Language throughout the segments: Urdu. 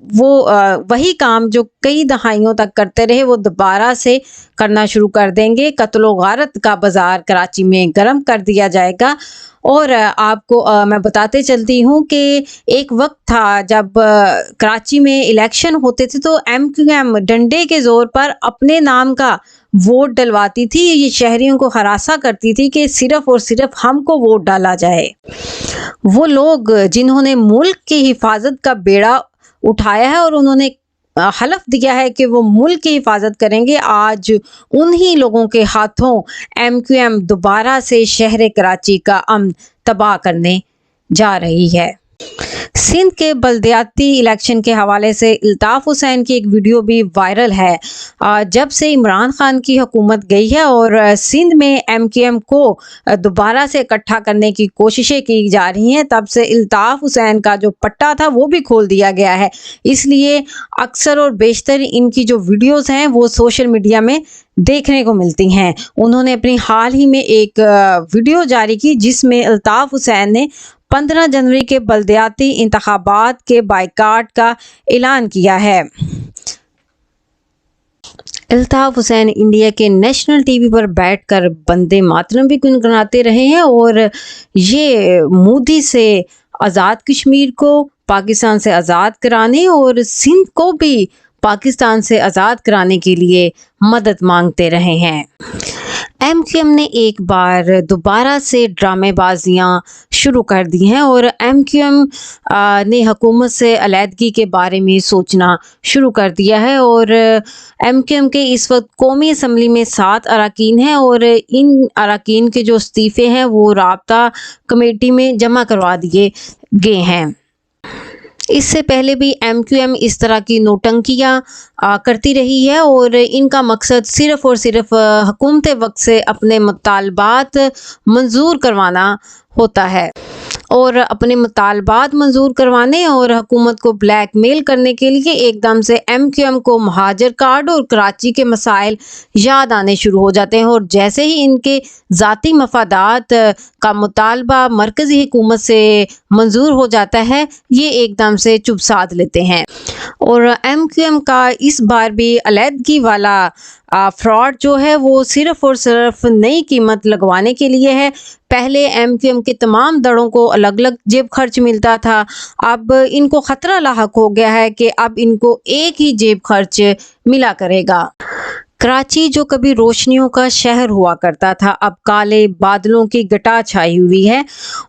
وہی کام جو کئی دہائیوں تک کرتے رہے وہ دوبارہ سے کرنا شروع کر دیں گے۔ قتل و غارت کا بازار کراچی میں گرم کر دیا جائے گا۔ اور آپ کو میں بتاتے چلتی ہوں کہ ایک وقت تھا جب کراچی میں الیکشن ہوتے تھے تو MQM ڈنڈے کے زور پر اپنے نام کا ووٹ ڈلواتی تھی، یہ شہریوں کو ہراساں کرتی تھی کہ صرف اور صرف ہم کو ووٹ ڈالا جائے۔ وہ لوگ جنہوں نے ملک کی حفاظت کا بیڑا اٹھایا ہے اور انہوں نے حلف دیا ہے کہ وہ ملک کی حفاظت کریں گے، آج انہی لوگوں کے ہاتھوں MQM دوبارہ سے شہر کراچی کا امن تباہ کرنے جا رہی ہے۔ سندھ کے بلدیاتی الیکشن کے حوالے سے الطاف حسین کی ایک ویڈیو بھی وائرل ہے۔ جب سے عمران خان کی حکومت گئی ہے اور سندھ میں MQM کو دوبارہ سے اکٹھا کرنے کی کوششیں کی جا رہی ہیں، تب سے الطاف حسین کا جو پٹا تھا وہ بھی کھول دیا گیا ہے۔ اس لیے اکثر اور بیشتر ان کی جو ویڈیوز ہیں وہ سوشل میڈیا میں دیکھنے کو ملتی ہیں۔ انہوں نے اپنی حال ہی میں ایک ویڈیو جاری کی جس میں الطاف حسین نے 15 جنوری کے بلدیاتی انتخابات کے بائیکاٹ کا اعلان کیا ہے۔ الطاف حسین انڈیا کے نیشنل ٹی وی پر بیٹھ کر بندے ماترم بھی گنگناتے رہے ہیں اور یہ مودی سے آزاد کشمیر کو پاکستان سے آزاد کرانے اور سندھ کو بھی پاکستان سے آزاد کرانے کے لیے مدد مانگتے رہے ہیں۔ MQM نے ایک بار دوبارہ سے ڈرامے بازیاں شروع کر دی ہیں اور MQM نے حکومت سے علیحدگی کے بارے میں سوچنا شروع کر دیا ہے اور MQM کے اس وقت قومی اسمبلی میں 7 اراکین ہیں اور ان اراکین کے جو استعفے ہیں وہ رابطہ کمیٹی میں جمع کروا دیے گئے ہیں۔ اس سے پہلے بھی MQM اس طرح کی نوٹنکیاں کرتی رہی ہے اور ان کا مقصد صرف اور صرف حکومت وقت سے اپنے مطالبات منظور کروانا ہوتا ہے اور اپنے مطالبات منظور کروانے اور حکومت کو بلیک میل کرنے کے لیے ایک دم سے MQM کو مہاجر کارڈ اور کراچی کے مسائل یاد آنے شروع ہو جاتے ہیں اور جیسے ہی ان کے ذاتی مفادات کا مطالبہ مرکزی حکومت سے منظور ہو جاتا ہے یہ ایک دم سے چپ سادھ لیتے ہیں۔ اور MQM کا اس بار بھی علیحدگی والا فراڈ جو ہے وہ صرف اور صرف نئی قیمت لگوانے کے لیے ہے۔ پہلے MQM کے تمام دڑوں کو الگ الگ جیب خرچ ملتا تھا، اب ان کو خطرہ لاحق ہو گیا ہے کہ اب ان کو ایک ہی جیب خرچ ملا کرے گا۔ کراچی جو کبھی روشنیوں کا شہر ہوا کرتا تھا اب کالے بادلوں کی گٹا چھائی ہوئی ہے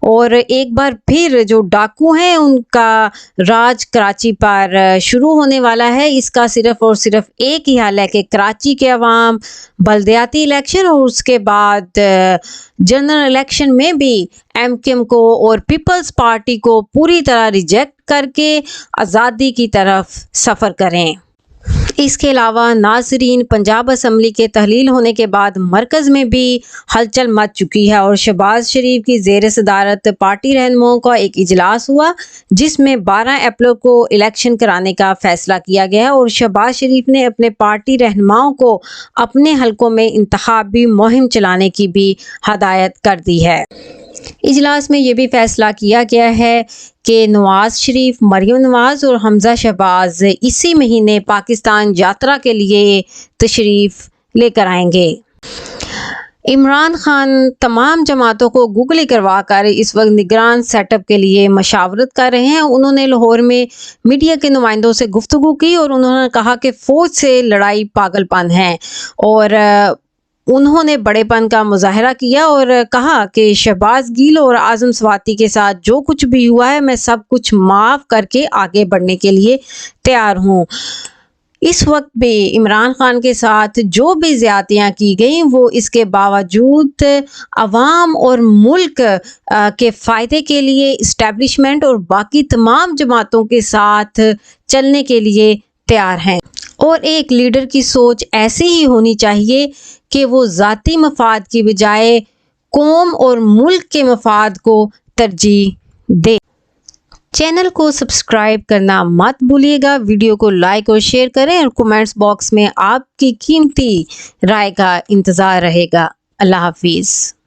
اور ایک بار پھر جو ڈاکو ہیں ان کا راج کراچی پر شروع ہونے والا ہے۔ اس کا صرف اور صرف ایک ہی حل ہے کہ کراچی کے عوام بلدیاتی الیکشن اور اس کے بعد جنرل الیکشن میں بھی MQM کو اور پیپلز پارٹی کو پوری طرح ریجیکٹ کر کے آزادی کی طرف سفر کریں۔ اس کے علاوہ ناظرین پنجاب اسمبلی کے تحلیل ہونے کے بعد مرکز میں بھی ہلچل مچ چکی ہے اور شہباز شریف کی زیر صدارت پارٹی رہنماؤں کا ایک اجلاس ہوا جس میں 12 اپریل کو الیکشن کرانے کا فیصلہ کیا گیا ہے اور شہباز شریف نے اپنے پارٹی رہنماؤں کو اپنے حلقوں میں انتخابی مہم چلانے کی بھی ہدایت کر دی ہے۔ اجلاس میں یہ بھی فیصلہ کیا گیا ہے کہ نواز شریف، مریم نواز اور حمزہ شہباز اسی مہینے پاکستان یاترا کے لیے تشریف لے کر آئیں گے۔ عمران خان تمام جماعتوں کو گوگلی کروا کر اس وقت نگران سیٹ اپ کے لیے مشاورت کر رہے ہیں۔ انہوں نے لاہور میں میڈیا کے نمائندوں سے گفتگو کی اور انہوں نے کہا کہ فوج سے لڑائی پاگل پن ہے اور انہوں نے بڑے پن کا مظاہرہ کیا اور کہا کہ شہباز گیل اور اعظم سواتی کے ساتھ جو کچھ بھی ہوا ہے میں سب کچھ معاف کر کے آگے بڑھنے کے لیے تیار ہوں۔ اس وقت بھی عمران خان کے ساتھ جو بھی زیادتیاں کی گئیں وہ اس کے باوجود عوام اور ملک کے فائدے کے لیے اسٹیبلشمنٹ اور باقی تمام جماعتوں کے ساتھ چلنے کے لیے تیار ہیں اور ایک لیڈر کی سوچ ایسی ہی ہونی چاہیے کہ وہ ذاتی مفاد کی بجائے قوم اور ملک کے مفاد کو ترجیح دے۔ چینل کو سبسکرائب کرنا مت بھولیے گا، ویڈیو کو لائک اور شیئر کریں اور کومنٹس باکس میں آپ کی قیمتی رائے کا انتظار رہے گا۔ اللہ حافظ۔